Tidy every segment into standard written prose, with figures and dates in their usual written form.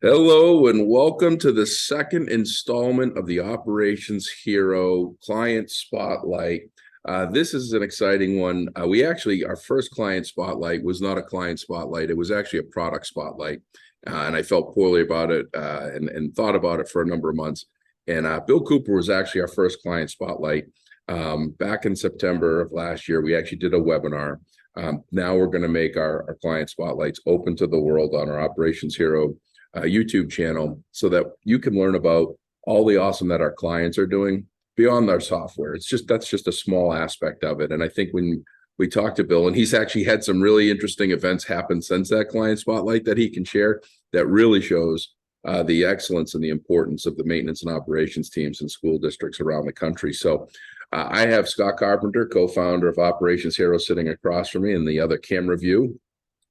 Hello and welcome to the second installment of the Operations Hero Client Spotlight. This is an exciting one. Our first client spotlight was not a client spotlight. It was actually a product spotlight. And I felt poorly about it and thought about it for a number of months. And Bill Cooper was actually our first client spotlight. Back in September of last year, we actually did a webinar. Now we're going to make our client spotlights open to the world on our Operations Hero YouTube channel so that you can learn about all the awesome that our clients are doing beyond our software. That's just a small aspect of it. And I think when we talked to Bill, and he's actually had some really interesting events happen since that client spotlight that he can share that really shows the excellence and the importance of the maintenance and operations teams in school districts around the country. So I have Scott Carpenter, co-founder of Operations Hero, sitting across from me in the other camera view.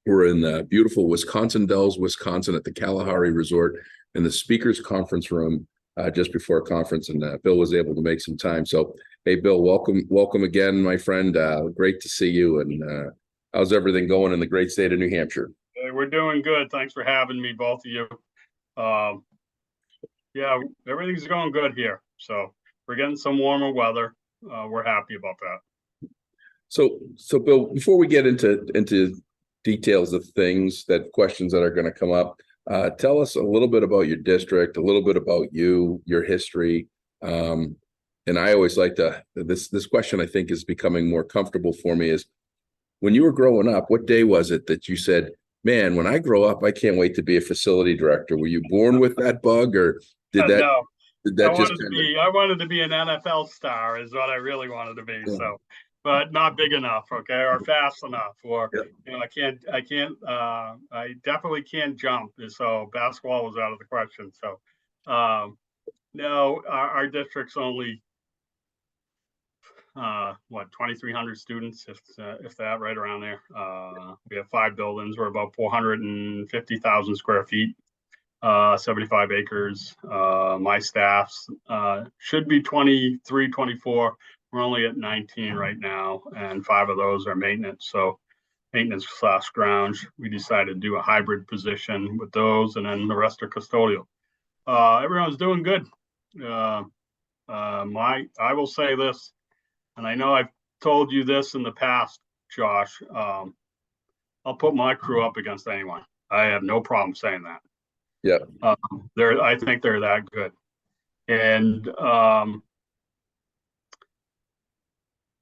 We're in the beautiful Wisconsin Dells, Wisconsin, at the Kalahari Resort in the speakers conference room just before a conference, and Bill was able to make some time. So, hey, Bill, welcome again, my friend. Great to see you. And how's everything going in the great state of New Hampshire? Hey, we're doing good. Thanks for having me, both of you. Yeah, everything's going good here. So we're getting some warmer weather. We're happy about that. So Bill, before we get into details of questions that are going to come up, tell us a little bit about your district, a little bit about you, your history. And I always like this question, I think, is becoming more comfortable for me, is when you were growing up, what day was it that you said, man, when I grow up, I can't wait to be a facility director? Were you born with that bug, or No, I wanted to be an NFL star is what I really wanted to be. Yeah. So, but not big enough, okay, or fast enough, or I definitely can't jump. So basketball was out of the question. So, no, our district's only 2,300 students, if that, right around there. We have 5 buildings. We're about 450,000 square feet. 75 acres. My staff's should be 23, 24. We're only at 19 right now, and 5 of those are maintenance. So maintenance / ground. We decided to do a hybrid position with those, and then the rest are custodial. Everyone's doing good. I will say this, and I know I've told you this in the past, Josh. I'll put my crew up against anyone. I have no problem saying that. Yeah. I think they're that good. And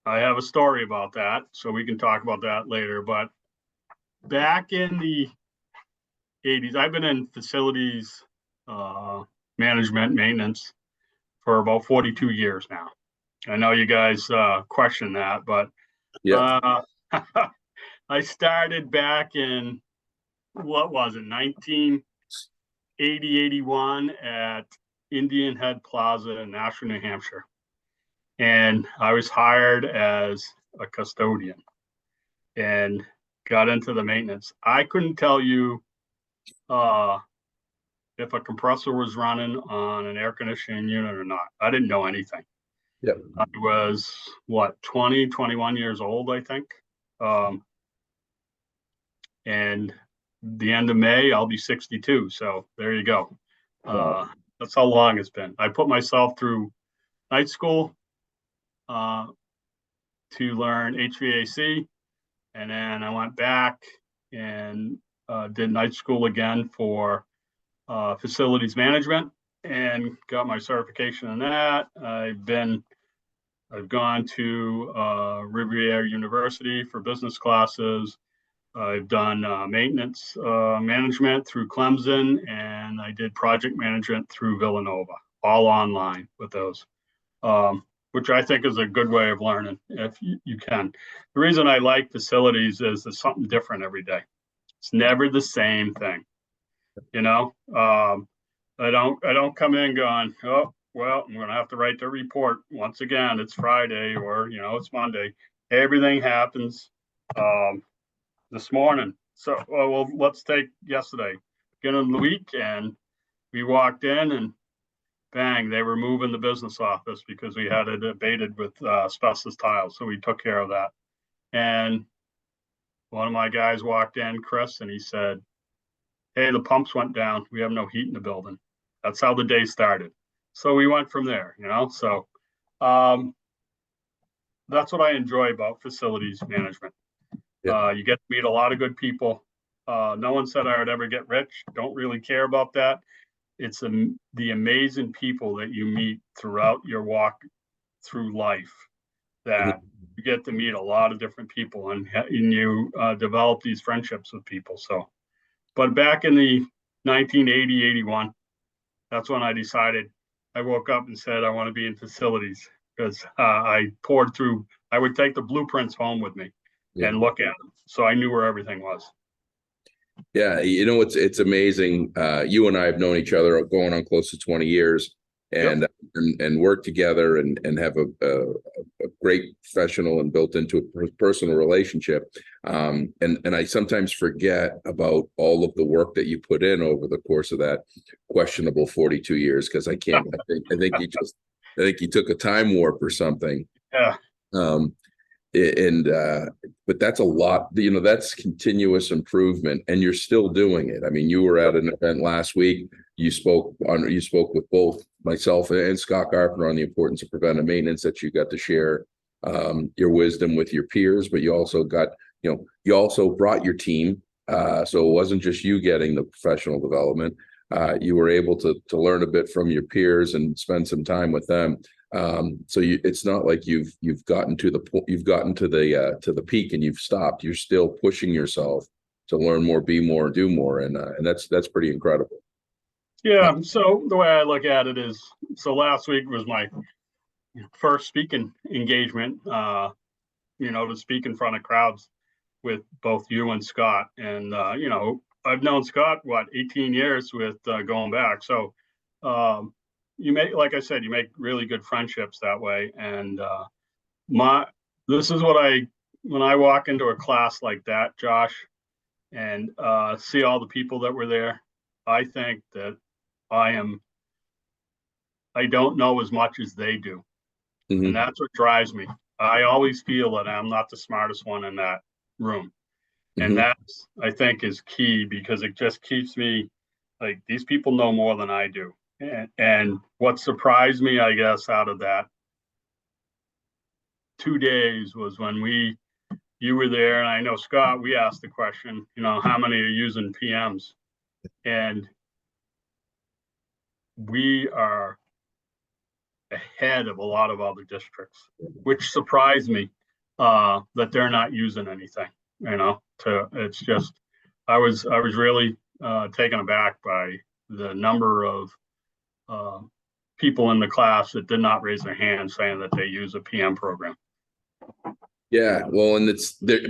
I have a story about that, so we can talk about that later. But back in the 80s, I've been in facilities management, maintenance for about 42 years now. I know you guys question that, but yeah. I started back in, what was it, 81 at Indian Head Plaza in Nashua, New Hampshire. And I was hired as a custodian and got into the maintenance. I couldn't tell you if a compressor was running on an air conditioning unit or not. I didn't know anything. Yep. I was, 21 years old, I think. And the end of May, I'll be 62. So there you go. Wow. That's how long it's been. I put myself through night school to learn HVAC. And then I went back and did night school again for facilities management and got my certification in that. I've gone to Riviera University for business classes. I've done maintenance management through Clemson, and I did project management through Villanova, all online with those, which I think is a good way of learning if you can. The reason I like facilities is there's something different every day. It's never the same thing. I don't come in going, oh, well, I'm going to have to write the report once again. It's Friday or, it's Monday. Everything happens this morning. So, well, let's take yesterday, beginning of the week, and we walked in and bang, they were moving the business office because we had it abated with asbestos tiles. So we took care of that. And one of my guys walked in, Chris, and he said, hey, the pumps went down. We have no heat in the building. That's how the day started. So we went from there, you know. So that's what I enjoy about facilities management. Yeah. You get to meet a lot of good people. No one said I would ever get rich. Don't really care about that. It's the amazing people that you meet throughout your walk through life that you get to meet a lot of different people, and you develop these friendships with people. So, but back in the 1980, 81, that's when I decided. I woke up and said I want to be in facilities because I poured through. I would take the blueprints home with me Yeah. and look at them, so I knew where everything was. Yeah, you know, it's amazing. You and I have known each other going on close to 20 years, and Yep. and work together and have a great professional and built into a personal relationship. And I sometimes forget about all of the work that you put in over the course of that questionable 42 years, because I can't. I think you took a time warp or something. Yeah. Um, and but that's a lot, you know, that's continuous improvement, and you're still doing it. I mean, you were at an event last week. You spoke with both myself and Scott Carpenter on the importance of preventive maintenance, that you got to share your wisdom with your peers, but you also got, you know, you also brought your team, so it wasn't just you getting the professional development. You were able to learn a bit from your peers and spend some time with them. So it's not like you've gotten to the peak and you've stopped. You're still pushing yourself to learn more, be more, do more, and that's pretty incredible. Yeah. So the way I look at it is, so last week was my first speaking engagement. To speak in front of crowds with both you and Scott, and I've known Scott 18 years with going back. So you make, like I said, you make really good friendships that way. And this is when I walk into a class like that, Josh, and see all the people that were there, I think that I don't know as much as they do. Mm-hmm. And that's what drives me. I always feel that I'm not the smartest one in that room. And that's, I think, is key, because it just keeps me like, these people know more than I do. And what surprised me, I guess, out of that 2 days was when you were there, and I know, Scott, we asked the question, how many are using PMs? And we are ahead of a lot of other districts, which surprised me that they're not using anything, it's just, I was really taken aback by the number of people in the class that did not raise their hand saying that they use a PM program. Yeah, well, and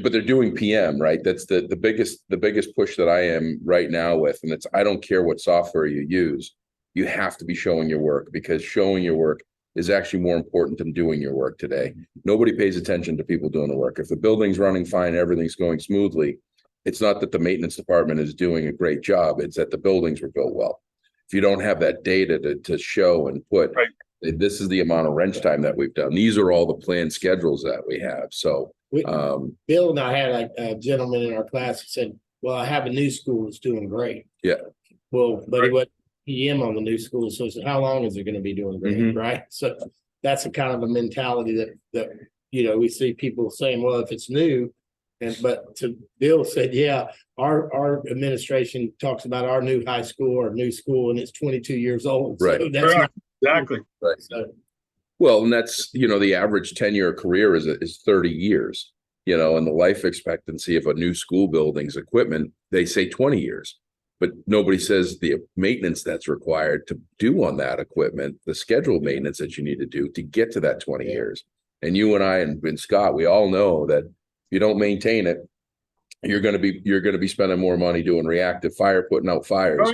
but they're doing PM, right? That's the biggest push that I am right now with, and it's, I don't care what software you use, you have to be showing your work, because showing your work is actually more important than doing your work today. Nobody pays attention to people doing the work. If the building's running fine, everything's going smoothly, it's not that the maintenance department is doing a great job, it's that the buildings were built well. If you don't have that data to show and put, right, this is the amount of wrench time that we've done, these are all the planned schedules that we have. So Bill and I had a gentleman in our class who said, well, I have a new school that's doing great. Yeah. Well, but he went PM on the new school. So how long is it going to be doing great? Right. So that's a kind of a mentality that we see people saying, well, if it's new, but to Bill said, yeah, our administration talks about our new high school or new school, and it's 22 years old. Right. So that's not exactly right. So, well, and that's, the average 10-year career is 30 years, and the life expectancy of a new school building's equipment, they say 20 years, but nobody says the maintenance that's required to do on that equipment, the scheduled maintenance that you need to do to get to that 20 years. And you and I and Scott, we all know that if you don't maintain it, you're going to be spending more money doing reactive fire, putting out fires.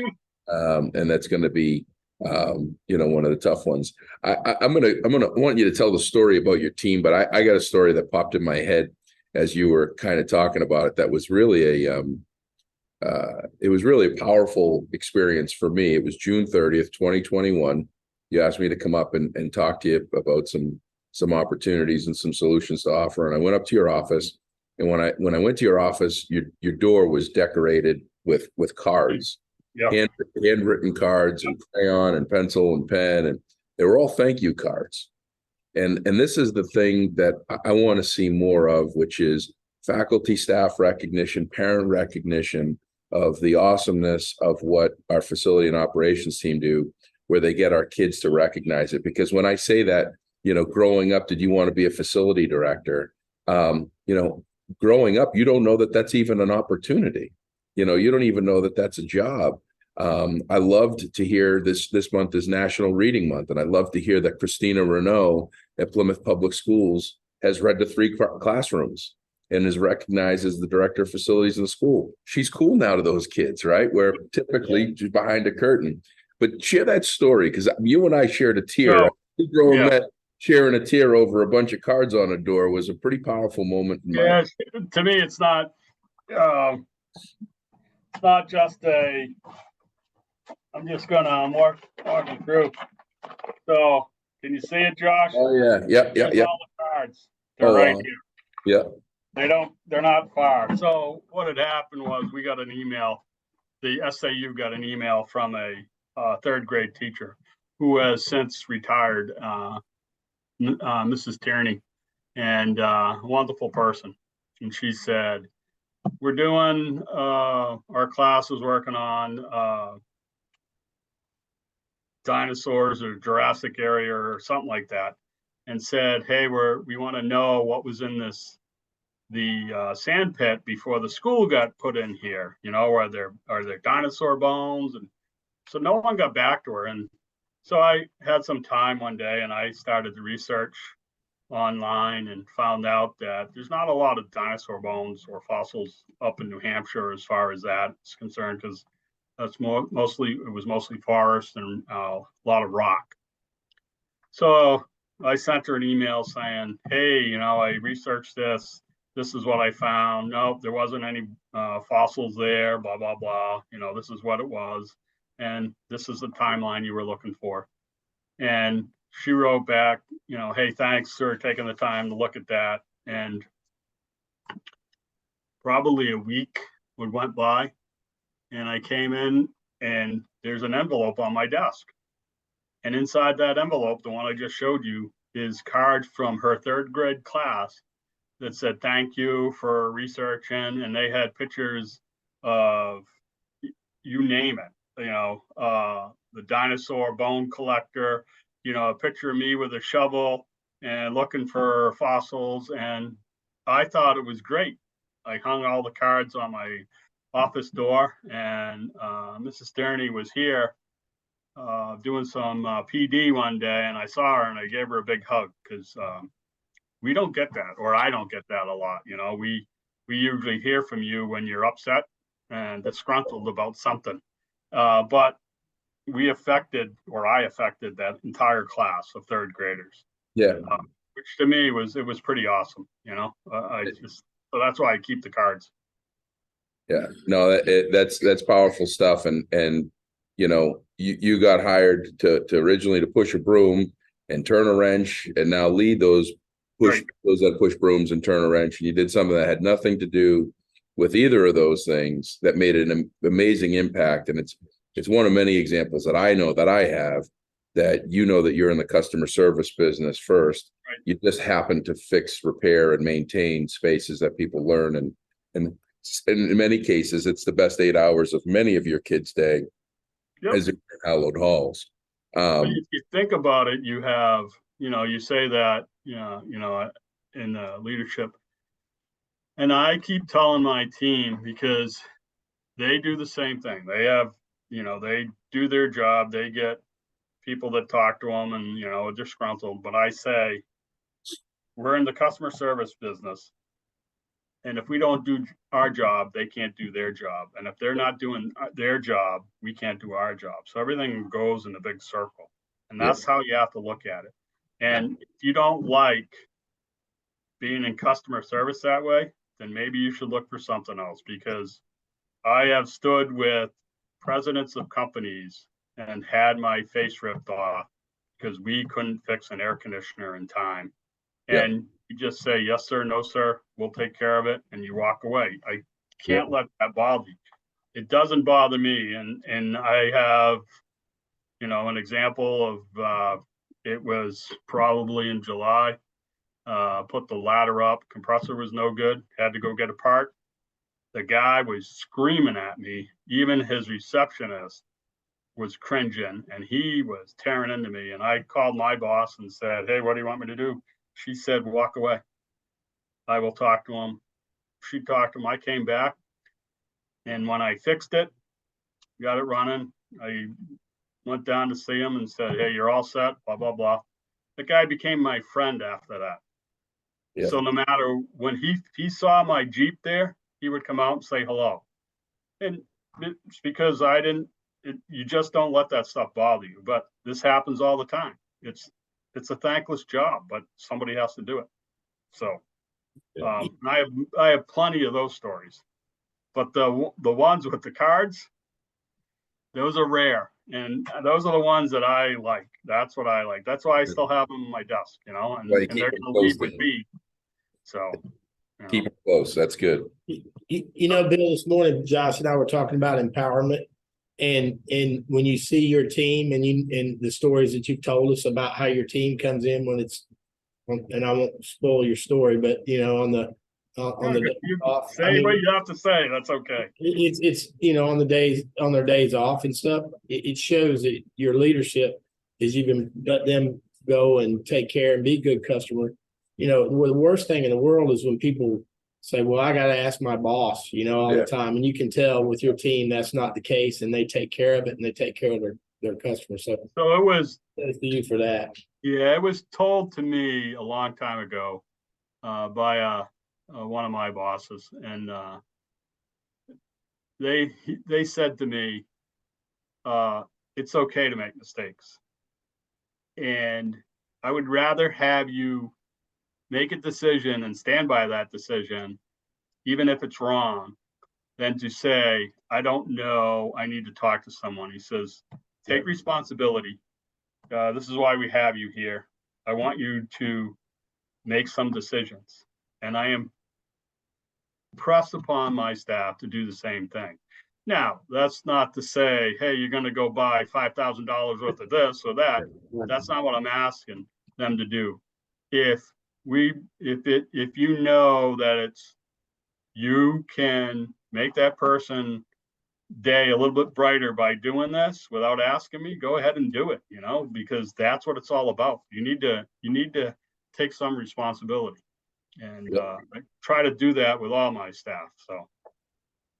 And that's going to be, one of the tough ones. I want you to tell the story about your team, but I got a story that popped in my head as you were kind of talking about it. That was really it was really a powerful experience for me. It was June 30th, 2021. You asked me to come up and talk to you about some opportunities and some solutions to offer. And I went up to your office. And when I went to your office, your door was decorated with cards, Yeah. handwritten cards and crayon and pencil and pen, and they were all thank you cards. And this is the thing that I want to see more of, which is faculty, staff recognition, parent recognition of the awesomeness of what our facility and operations team do, where they get our kids to recognize it. Because when I say that, growing up, did you want to be a facility director? Growing up, you don't know that that's even an opportunity. You don't even know that that's a job. I loved to hear this month is National Reading Month, and I love to hear that Christina Renault at Plymouth Public Schools has read to 3 classrooms and is recognized as the director of facilities in the school. She's cool now to those kids, right? Where typically she's behind a curtain. But share that story, because you and I shared a tear. Growing that, sharing a tear over a bunch of cards on a door was a pretty powerful moment. To me, it's not just a. I'm just gonna walk you through. So, can you see it, Josh? Oh yeah. All the cards. They're right here. Yeah. They're not far. So what had happened was we got an email. The SAU got an email from a 3rd grade teacher who has since retired, Mrs. Tierney, and a wonderful person. And she said, we're doing, our class was working on dinosaurs or Jurassic area or something like that, and said, hey, we want to know what was in the sand pit before the school got put in here. Are there dinosaur bones? And so no one got back to her. And so I had some time one day and I started the research online and found out that there's not a lot of dinosaur bones or fossils up in New Hampshire as far as that is concerned, because it was mostly forest and a lot of rock. So I sent her an email saying, hey, I researched this. This is what I found. Nope, there wasn't any fossils there, blah, blah, blah. This is what it was. And this is the timeline you were looking for. And she wrote back, hey, thanks for taking the time to look at that. And probably a week went by, and I came in and there's an envelope on my desk. And inside that envelope, the one I just showed you, is cards from her 3rd grade class that said, thank you for researching. And they had pictures of, you name it, the dinosaur bone collector, a picture of me with a shovel and looking for fossils. And I thought it was great. I hung all the cards on my office door, and Mrs. Sterney was here doing some PD one day, and I saw her and I gave her a big hug, because we don't get that, or I don't get that a lot. We usually hear from you when you're upset and disgruntled about something, but I affected that entire class of 3rd graders. Yeah, which to me was pretty awesome. So that's why I keep the cards. Yeah, no, that's powerful stuff. And you got hired to originally to push a broom and turn a wrench, and now lead those that push brooms and turn a wrench. And you did something that had nothing to do with either of those things that made an amazing impact. And it's one of many examples that I know that I have, that that you're in the customer service business first. Right. You just happen to fix, repair, and maintain spaces that people learn, and in many cases, it's the best 8 hours of many of your kids' day. Yep. As in hallowed halls. If you think about it, you have, you say that, in leadership. And I keep telling my team, because they do the same thing. They have, they do their job. They get people that talk to them and, they're disgruntled. But I say, we're in the customer service business. And if we don't do our job, they can't do their job. And if they're not doing their job, we can't do our job. So everything goes in a big circle. And that's how you have to look at it. And if you don't like being in customer service that way, then maybe you should look for something else. Because I have stood with presidents of companies and had my face ripped off because we couldn't fix an air conditioner in time. And you just say, yes, sir, no, sir, we'll take care of it. And you walk away. I can't let that bother you. it doesn't bother me. And I have, an example of, it was probably in July, put the ladder up, compressor was no good, had to go get a part. The guy was screaming at me. Even his receptionist was cringing, and he was tearing into me. And I called my boss and said, "Hey, what do you want me to do?" She said, "Walk away. I will talk to him." She talked to him. I came back, and when I fixed it, got it running, I went down to see him and said, "Hey, you're all set, blah, blah, blah." The guy became my friend after that. Yeah. So no matter when he saw my Jeep there, he would come out and say hello. And it's because you just don't let that stuff bother you. But this happens all the time. It's a thankless job, but somebody has to do it. So I have plenty of those stories. But the ones with the cards, those are rare. And those are the ones that I like. That's what I like. That's why I still have them on my desk, and they're going to leave with me. So keep it close. That's good. Bill, this morning, Josh and I were talking about empowerment. And when you see your team and the stories that you've told us about how your team comes in when it's, and I won't spoil your story, but on the off, say what you have to say. That's okay. It's on their days off and stuff. It shows that your leadership is you can let them go and take care and be a good customer. The worst thing in the world is when people say, "Well, I got to ask my boss," all the time. And you can tell with your team that's not the case, and they take care of it and they take care of their customers. So it was thanks to you for that. Yeah, it was told to me a long time ago by one of my bosses, and they said to me, "It's okay to make mistakes, and I would rather have you make a decision and stand by that decision, even if it's wrong, than to say, 'I don't know, I need to talk to someone.'" He says, "Take responsibility. This is why we have you here. I want you to make some decisions." And I am pressed upon my staff to do the same thing. Now, that's not to say, "Hey, you're going to go buy $5,000 worth of this or that." That's not what I'm asking them to do. If you know that you can make that person day a little bit brighter by doing this without asking me, go ahead and do it, because that's what it's all about. You need to take some responsibility, and I try to do that with all my staff. So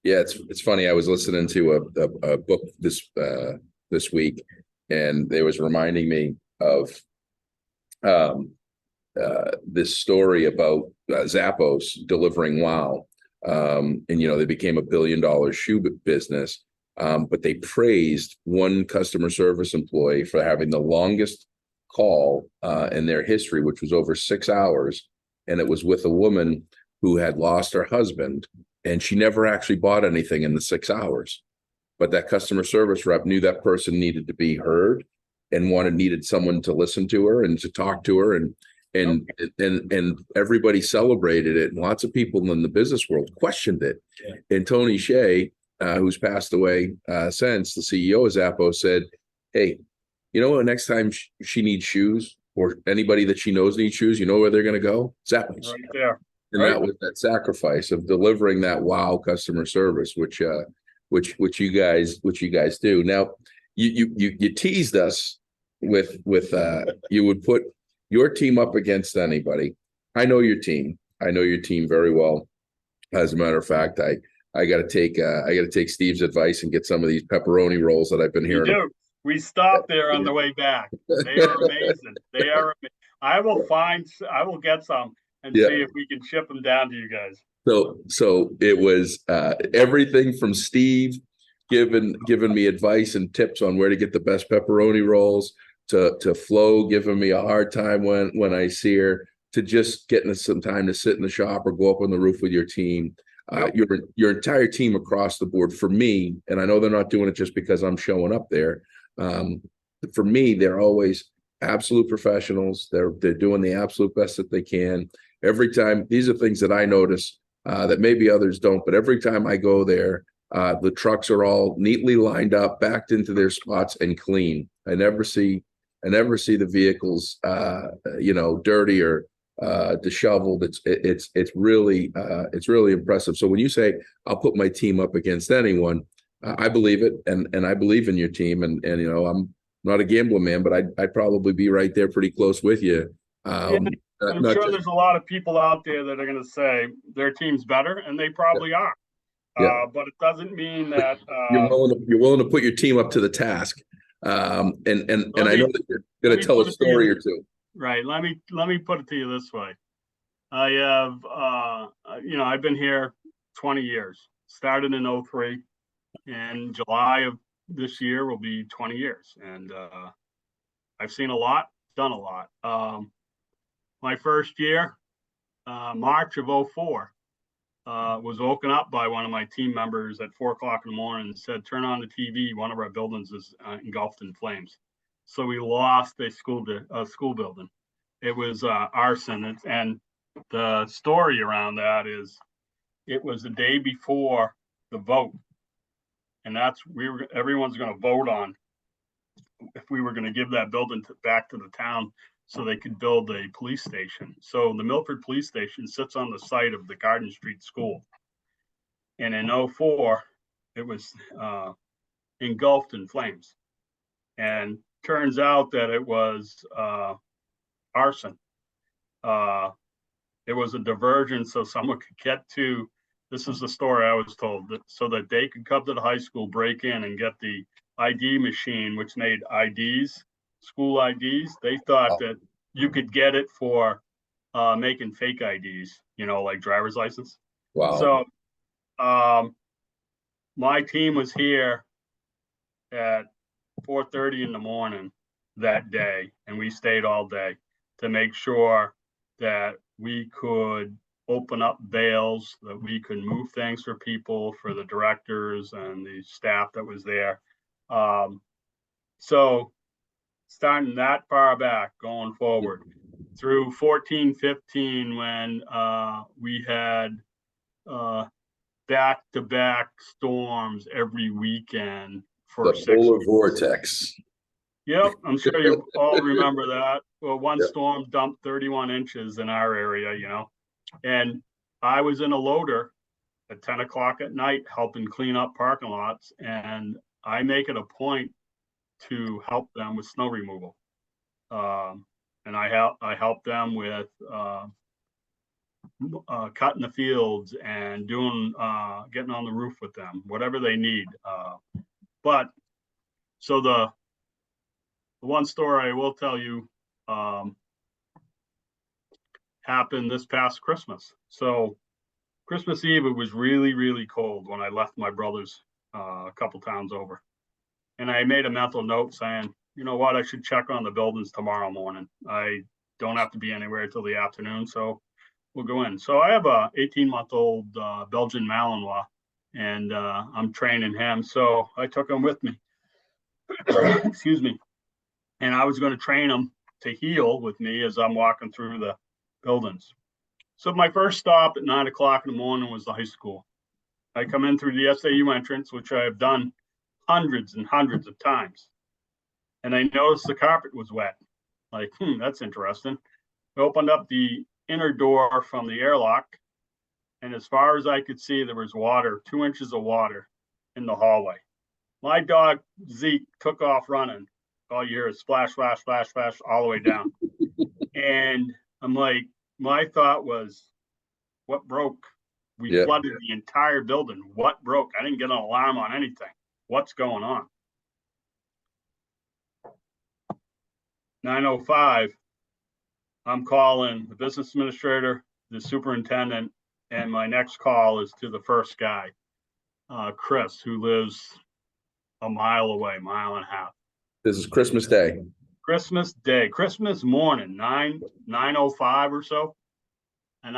yeah, it's funny. I was listening to a book this week, and they was reminding me of this story about Zappos delivering WOW. And they became $1 billion shoe business, but they praised one customer service employee for having the longest call in their history, which was over 6 hours, and it was with a woman who had lost her husband, and she never actually bought anything in the 6 hours. But that customer service rep knew that person needed to be heard and needed someone to listen to her and to talk to her, and everybody celebrated it, and lots of people in the business world questioned it. Yeah. And Tony Shea, who's passed away since, the CEO of Zappos, said, "Hey, next time she needs shoes, or anybody that she knows needs shoes, where they're going to go? Zappos." Right there. And that was that sacrifice of delivering that WOW customer service, which you guys do. Now, you teased us with you would put your team up against anybody. I know your team very well. As a matter of fact, I got to take Steve's advice and get some of these pepperoni rolls that I've been hearing. You do. We stopped there on the way back. They are amazing. I will get some and see if we can ship them down to you guys. So it was everything from Steve giving me advice and tips on where to get the best pepperoni rolls, to Flo giving me a hard time when I see her, to just getting us some time to sit in the shop or go up on the roof with your team. Your entire team across the board, for me, and I know they're not doing it just because I'm showing up there. For me, they're always absolute professionals. They're doing the absolute best that they can. Every time, these are things that I notice that maybe others don't, but every time I go there, The trucks are all neatly lined up, backed into their spots and clean. I never see the vehicles, dirty or disheveled. It's really impressive. So when you say I'll put my team up against anyone, I believe it, and I believe in your team, and I'm not a gambling man, but I'd probably be right there pretty close with you. I'm sure there's a lot of people out there that are going to say their team's better, and they probably are. Yeah. But it doesn't mean that you're willing to put your team up to the task. And I know that you're going to tell a story or two. Right. Let me put it to you this way. I have, I've been here 20 years. Started in 2003. In July of this year will be 20 years, and I've seen a lot, done a lot. My first year, March of 2004, was woken up by one of my team members at 4 o'clock in the morning and said, "Turn on the TV. One of our buildings is engulfed in flames." So we lost a school building. It was arson, and the story around that is it was the day before the vote, and everyone's going to vote on if we were going to give that building back to the town so they could build a police station. So the Milford Police Station sits on the site of the Garden Street School. And in 2004, it was engulfed in flames. And turns out that it was arson. It was a diversion so someone could get to, this is the story I was told, so that they could come to the high school, break in and get the ID machine, which made IDs, school IDs. They thought that you could get it for making fake IDs, like driver's license. Wow. So my team was here at 4:30 in the morning that day, and we stayed all day to make sure that we could open up bales, that we could move things for people, for the directors and the staff that was there. So starting that far back, going forward through 14, 15, when we had back-to-back storms every weekend for the 6 polar weeks. vortex. Yep, I'm sure you all remember that. Well, one storm dumped 31 inches in our area, and I was in a loader at 10 o'clock at night helping clean up parking lots, and I make it a point to help them with snow removal. And I help them with cutting the fields and doing getting on the roof with them, whatever they need. But so the one story I will tell you happened this past Christmas. So Christmas Eve, it was really, really cold when I left my brother's a couple towns over. And I made a mental note saying, you know what, I should check on the buildings tomorrow morning. I don't have to be anywhere till the afternoon, so we'll go in. So I have a 18-month-old Belgian Malinois, and I'm training him. So I took him with me. Excuse me. And I was going to train him to heel with me as I'm walking through the buildings. So my first stop at 9 o'clock in the morning was the high school. I come in through the SAU entrance, which I have done hundreds and hundreds of times. And I noticed the carpet was wet. Like, that's interesting. I opened up the inner door from the airlock, and as far as I could see, there was water, 2 inches of water in the hallway. My dog, Zeke, took off running. All you hear is splash, splash, splash, splash, all the way down. And I'm like, my thought was, what broke? We flooded the entire building. What broke? I didn't get an alarm on anything. What's going on? 9:05, I'm calling the business administrator, the superintendent, and my next call is to the first guy, Chris, who lives a mile away, mile and a half. This is Christmas Day. Christmas Day, Christmas morning, 9:05 or so. And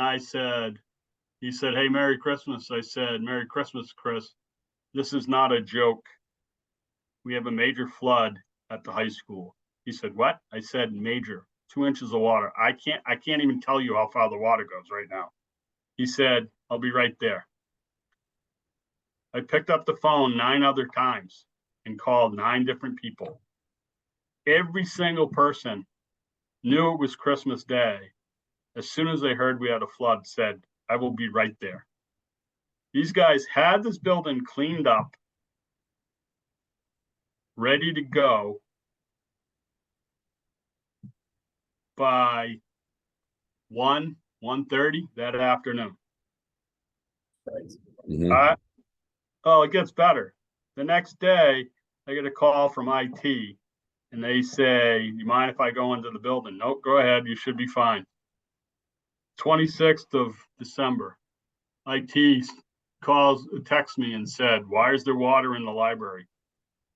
he said, "Hey, Merry Christmas." I said, "Merry Christmas, Chris. This is not a joke. We have a major flood at the high school." He said, "What?" I said, "Major, 2 inches of water. I can't even tell you how far the water goes right now." He said, "I'll be right there." I picked up the phone 9 other times and called 9 different people. Every single person knew it was Christmas Day. As soon as they heard we had a flood, said, I will be right there. These guys had this building cleaned up, ready to go by 1:30 that afternoon. Mhm. Oh, it gets better. The next day, I get a call from IT, and they say, you mind if I go into the building? Nope, go ahead. You should be fine. 26th of December, IT texts me and said, why is there water in the library?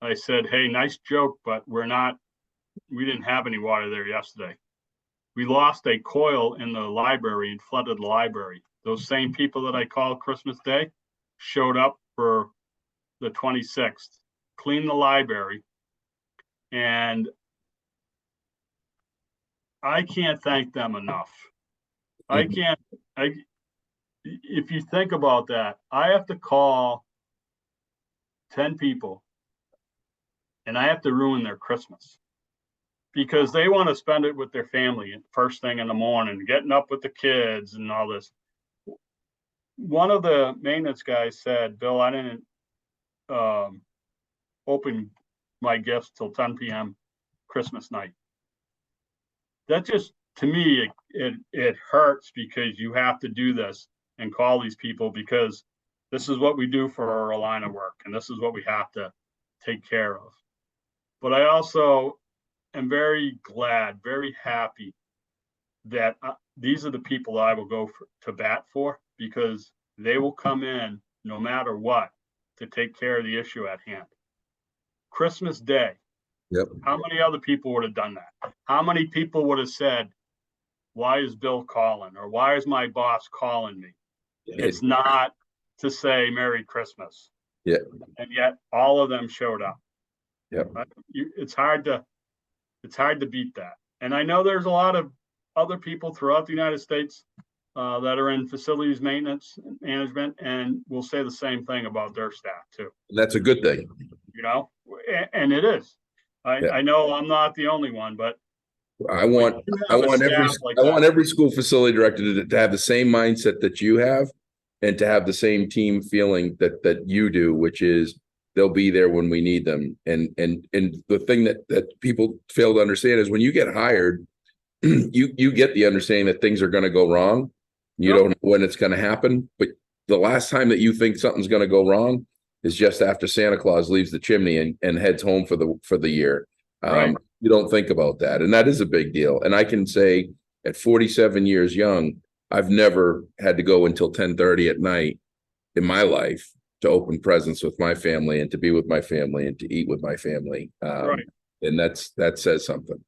I said, hey, nice joke, but we didn't have any water there yesterday. We lost a coil in the library and flooded the library. Those same people that I called Christmas Day showed up for the 26th, cleaned the library, and I can't thank them enough. If you think about that, I have to call 10 people and I have to ruin their Christmas because they want to spend it with their family first thing in the morning, getting up with the kids and all this. One of the maintenance guys said, Bill, I didn't open my gifts till 10 p.m. Christmas night. That just, to me, it hurts because you have to do this and call these people because this is what we do for our line of work and this is what we have to take care of. But I also am very glad, very happy that these are the people I will go to bat for because they will come in no matter what to take care of the issue at hand. Christmas Day. Yep. How many other people would have done that? How many people would have said, why is Bill calling? Or why is my boss calling me? It's not to say Merry Christmas. Yeah. And yet all of them showed up. Yep. It's hard to beat that. And I know there's a lot of other people throughout the United States that are in facilities maintenance management and will say the same thing about their staff too. That's a good thing. You know, and it is. I know I'm not the only one, but I want every school facility director to have the same mindset that you have and to have the same team feeling that you do, which is they'll be there when we need them. And the thing that people fail to understand is when you get hired, you get the understanding that things are going to go wrong. You don't know when it's going to happen, but the last time that you think something's going to go wrong is just after Santa Claus leaves the chimney and heads home for the year. Right. You don't think about that. And that is a big deal. And I can say at 47 years young, I've never had to go until 10:30 at night in my life to open presents with my family and to be with my family and to eat with my family. Right. And that says something.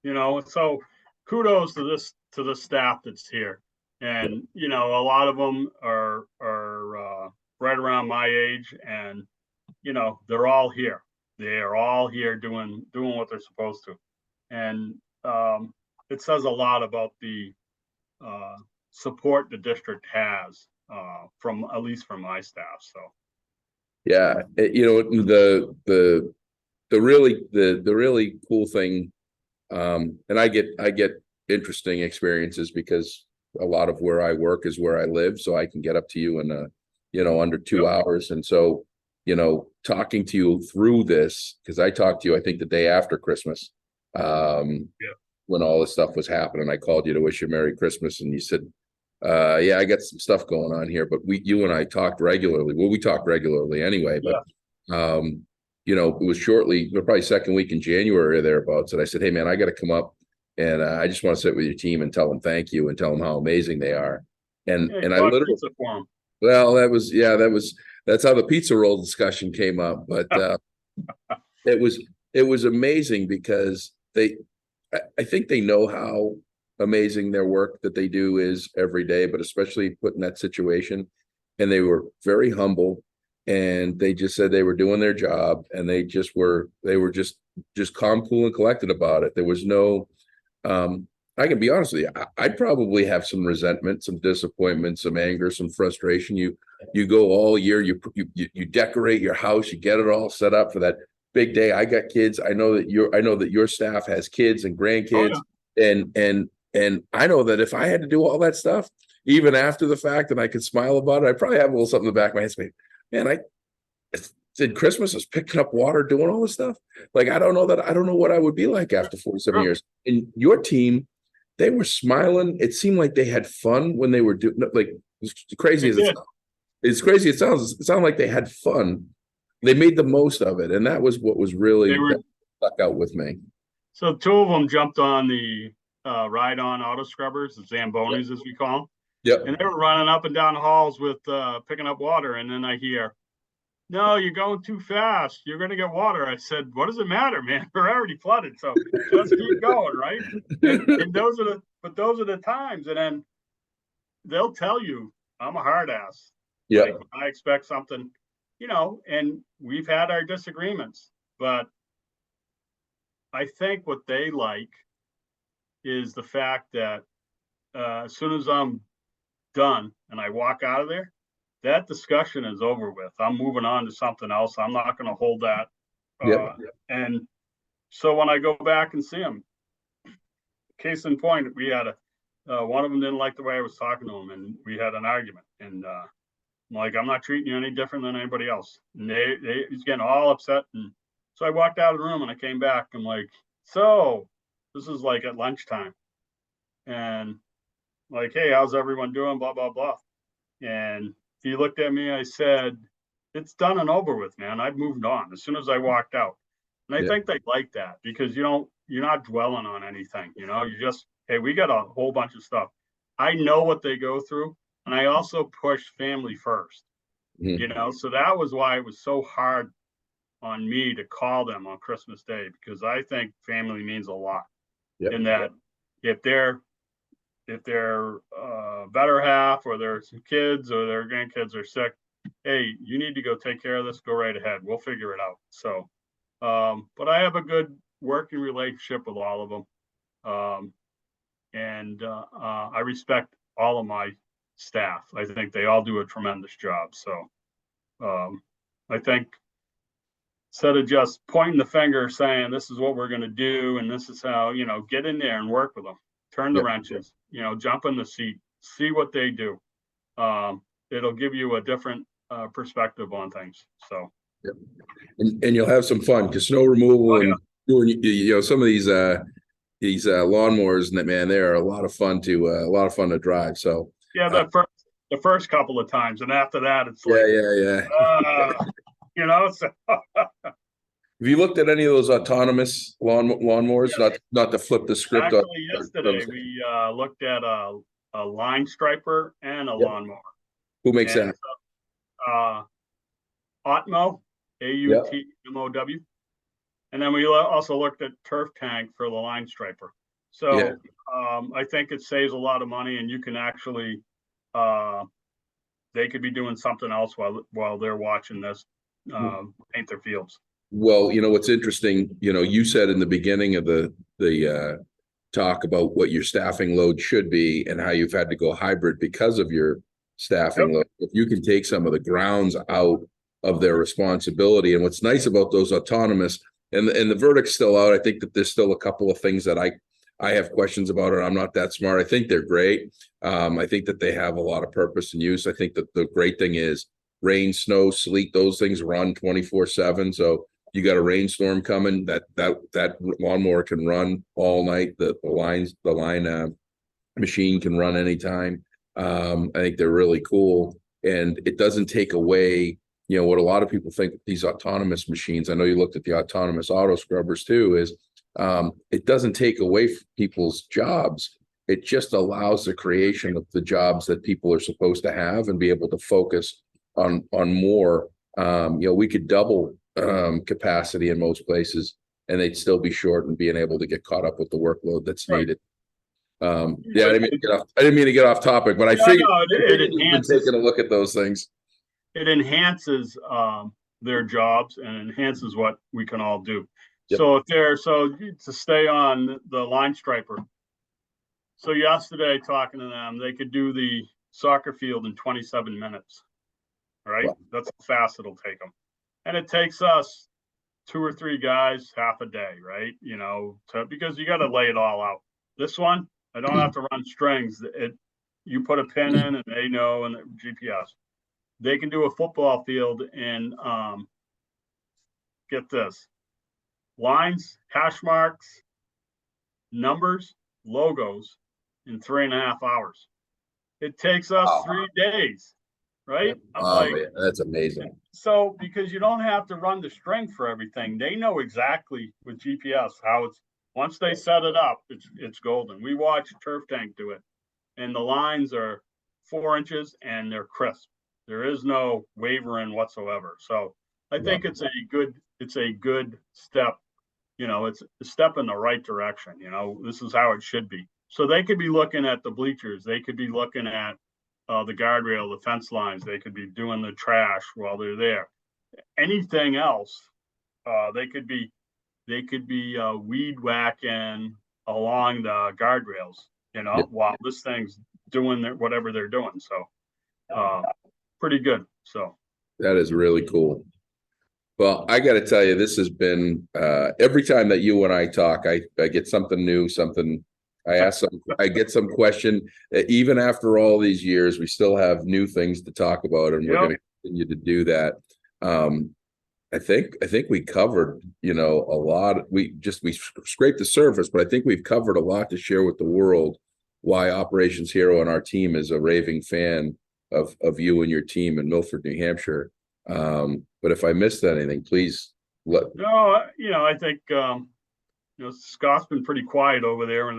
You know, so kudos to the staff that's here. And, you know, a lot of them are right around my age and, you know, they're all here. They are all here doing what they're supposed to. And it says a lot about the support the district has from at least from my staff. So yeah, you know, the really cool thing, and I get interesting experiences because a lot of where I work is where I live, so I can get up to you in under 2 hours. And so, you know, talking to you through this, because I talked to you, I think the day after Christmas, when all this stuff was happening, I called you to wish you Merry Christmas, and you said, yeah, I got some stuff going on here, but you and I talked regularly. Well, we talk regularly anyway, but you know, it was probably second week in January or thereabouts, and I said, hey man, I got to come up and I just want to sit with your team and tell them thank you and tell them how amazing they are. And I literally, well, that's how the pizza roll discussion came up. But it was amazing because I think they know how amazing their work that they do is every day, but especially put in that situation. And they were very humble and they just said they were doing their job and they were just calm, cool, and collected about it. There was no I can be honest with you. I'd probably have some resentment, some disappointment, some anger, some frustration. You go all year, you decorate your house, you get it all set up for that big day. I got kids. I know that your staff has kids and grandkids, Oh, yeah. and I know that if I had to do all that stuff, even after the fact, and I could smile about it, I probably have a little something in the back of my head saying, man, I did Christmas, I was picking up water, doing all this stuff. Like, I don't know what I would be like after 47 years. And your team, they were smiling. It seemed like they had fun when they were doing, like, as crazy as it sounds. It's crazy. It sounded like they had fun. They made the most of it. And that was what was really that stuck out with me. So two of them jumped on the ride-on auto scrubbers, the Zambonis, as we call them. Yep. And they were running up and down the halls with picking up water. And then I hear, no, you're going too fast. You're going to get water. I said, what does it matter, man? We're already flooded. So just keep going, right? And those are the times. And then they'll tell you, I'm a hard ass. Yeah. Like, I expect something, and we've had our disagreements, but I think what they like is the fact that as soon as I'm done and I walk out of there, that discussion is over with. I'm moving on to something else. I'm not going to hold that. And so when I go back and see them, case in point, we had one of them didn't like the way I was talking to him, and we had an argument. And I'm like, I'm not treating you any different than anybody else. And he's getting all upset. And so I walked out of the room and I came back. I'm like, so this is like at lunchtime. And like, hey, how's everyone doing? Blah, blah, blah. And he looked at me. I said, it's done and over with, man. I've moved on as soon as I walked out. And I think they like that because you're not dwelling on anything. You just, hey, we got a whole bunch of stuff. I know what they go through. And I also push family first, so that was why it was so hard on me to call them on Christmas Day, because I think family means a lot. In that if their better half or their kids or their grandkids are sick, hey, you need to go take care of this, go right ahead. We'll figure it out. So, but I have a good working relationship with all of them. And I respect all of my staff. I think they all do a tremendous job. So I think instead of just pointing the finger saying this is what we're going to do and this is how, get in there and work with them, turn the wrenches, jump in the seat, see what they do. It'll give you a different perspective on things. So and you'll have some fun because snow removal and doing some of these lawnmowers, and that, man, they are a lot of fun to drive. So yeah, the first couple of times, and after that, it's like So. Have you looked at any of those autonomous lawnmowers? Yes. Not to flip the script. Actually, yesterday we looked at a line striper and a lawnmower. Who makes that? Autmo, AUTMOW. And then we also looked at Turf Tank for the line striper. So I think it saves a lot of money, and you can actually they could be doing something else while they're watching this paint their fields. Well, what's interesting, you said in the beginning of the talk about what your staffing load should be and how you've had to go hybrid because of your staffing load. If you can take some of the grounds out of their responsibility, and what's nice about those autonomous, and the verdict's still out. I think that there's still a couple of things that I have questions about it. I'm not that smart. I think they're great. I think that they have a lot of purpose and use. I think that the great thing is rain, snow, sleet, those things run 24/7. So you got a rainstorm coming, that lawnmower can run all night. The line machine can run anytime. I think they're really cool, and it doesn't take away, what a lot of people think these autonomous machines. I know you looked at the autonomous auto scrubbers too. Is it doesn't take away people's jobs. It just allows the creation of the jobs that people are supposed to have and be able to focus on more. We could double capacity in most places and they'd still be short and being able to get caught up with the workload that's needed. I didn't mean to get off topic, but I figured taking a look at those things. It enhances their jobs and enhances what we can all do. So to stay on the line striper, So yesterday, talking to them, they could do the soccer field in 27 minutes. Right? Wow. That's how fast it'll take them. And it takes us 2 or 3 guys half a day, right? You know, because you got to lay it all out. This one, I don't have to run strings. You put a pin in and they know, and the GPS. They can do a football field in, get this, lines, hash marks, numbers, logos in 3.5 hours. It takes us 3 days, right? I'm like, man, that's amazing. so because you don't have to run the string for everything, they know exactly with GPS how it's. Once they set it up, it's golden. We watch Turf Tank do it, and the lines are 4 inches and they're crisp. There is no wavering whatsoever. So I think it's a good step. You know, it's a step in the right direction. You know, this is how it should be. So they could be looking at the bleachers. They could be looking at the guardrail, the fence lines. They could be doing the trash while they're there. Anything else, they could be weed whacking along the guardrails, you know, while this thing's doing whatever they're doing. So pretty good. So that is really cool. Well, I got to tell you, this has been every time that you and I talk, I get something new, something. I get some question. Even after all these years, we still have new things to talk about, and we're going to continue to do that. I think we covered, you know, a lot. We scraped the surface, but I think we've covered a lot to share with the world. Why Operations Hero and our team is a raving fan of you and your team in Milford, New Hampshire. But if I missed anything, please let. No, you know, I think you know, Scott's been pretty quiet over there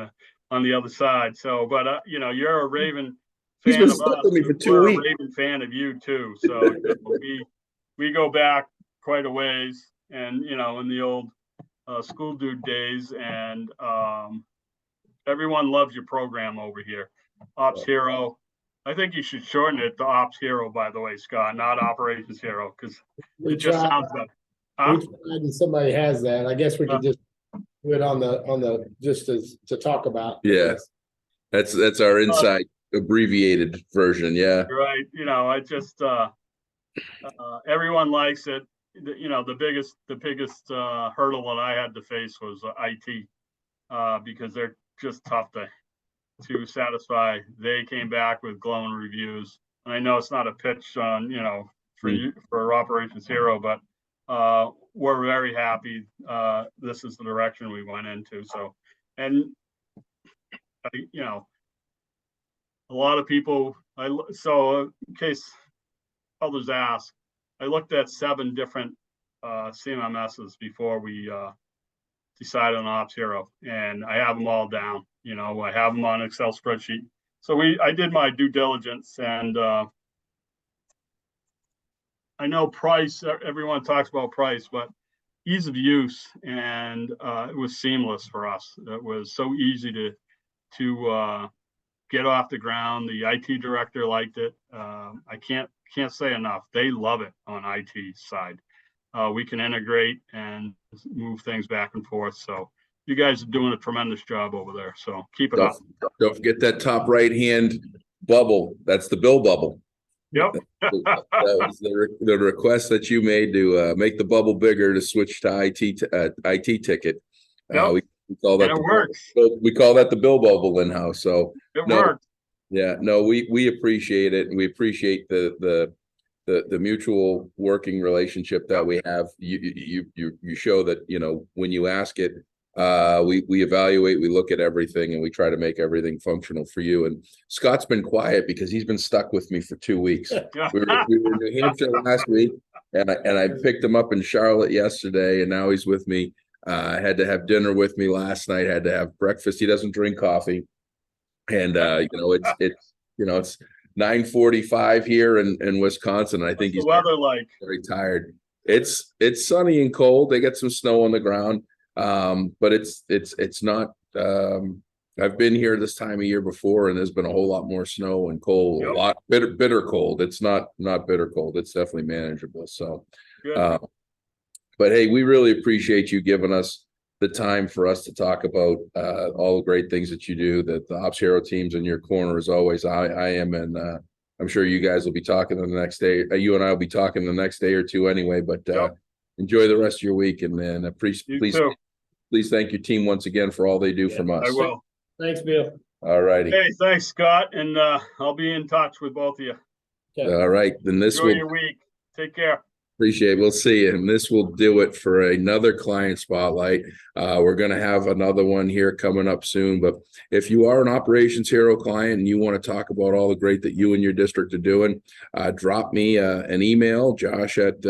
on the other side. So, but you know, you're a Raven fan. He's been stuck with me for 2 weeks. We're a Raven fan of you too. So you know, we go back quite a ways, and you know, in the old school dude days, and everyone loves your program over here, Ops Hero. I think you should shorten it to Ops Hero, by the way, Scott, not Operations Hero, because it just sounds good. Huh? And somebody has that. I guess we could just do it on the just as to talk about. Yeah, that's our inside abbreviated version. Yeah, right. You know, I just everyone likes it. You know, the biggest hurdle that I had to face was IT because they're just tough to satisfy. They came back with glowing reviews. And I know it's not a pitch on, you know, for Operations Hero, but we're very happy. This is the direction we went into. So, and you know, a lot of people, so in case others ask, I looked at 7 different CMMSs before we decided on Ops Hero, and I have them all down. You know, I have them on Excel spreadsheet. So I did my due diligence, and I know price. Everyone talks about price, but ease of use, and it was seamless for us. It was so easy to get off the ground. The IT director liked it. I can't say enough. They love it on IT side. We can integrate and move things back and forth. So you guys are doing a tremendous job over there. So keep it up. Don't forget that top right hand bubble. That's the bill bubble. Yep. That was the request that you made to make the bubble bigger to switch to IT ticket. Yep. We call that. And it works. We call that the bill bubble in house. So it works. Yeah, no, we appreciate it, and we appreciate the mutual working relationship that we have. You show that, you know, when you ask it, we evaluate, we look at everything, and we try to make everything functional for you. And Scott's been quiet because he's been stuck with me for 2 weeks. We were in New Hampshire last week, and I picked him up in Charlotte yesterday, and now he's with me. I had to have dinner with me last night. Had to have breakfast. He doesn't drink coffee. And you know, it's 9:45 here in Wisconsin. I think he's weather like very tired. It's sunny and cold. They get some snow on the ground, but it's not. I've been here this time of year before, and there's been a whole lot more snow and cold. Yep. A lot bitter cold. It's not bitter cold. It's definitely manageable. So, but hey, we really appreciate you giving us the time for us to talk about all the great things that you do. That the Ops Hero team's in your corner as always. I am, and I'm sure you guys will be talking the next day. You and I will be talking the next day or two anyway. But Yep. enjoy the rest of your week, and then You please too. thank your team once again for all they do from us. I will. Thanks, Bill. All righty. Hey, thanks, Scott, and I'll be in touch with both of you. All right. Then this Enjoy will your week. Take care. appreciate it. We'll see you. And this will do it for another client spotlight. We're going to have another one here coming up soon. But if you are an Operations Hero client and you want to talk about all the great that you and your district are doing, drop me an email, Josh at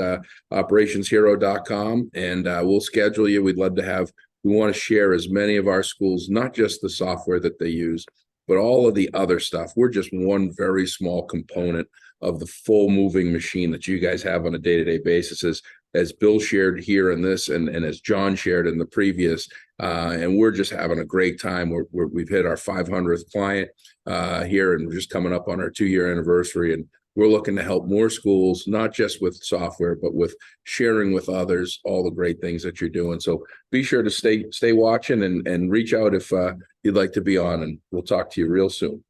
operationshero.com, and we'll schedule you. We'd love to have, we want to share as many of our schools, not just the software that they use, but all of the other stuff. We're just one very small component of the full moving machine that you guys have on a day-to-day basis, as Bill shared here in this, and as John shared in the previous. And we're just having a great time. We've hit our 500th client here, and we're just coming up on our 2-year anniversary. And we're looking to help more schools, not just with software, but with sharing with others all the great things that you're doing. So be sure to stay watching and reach out if you'd like to be on, and we'll talk to you real soon.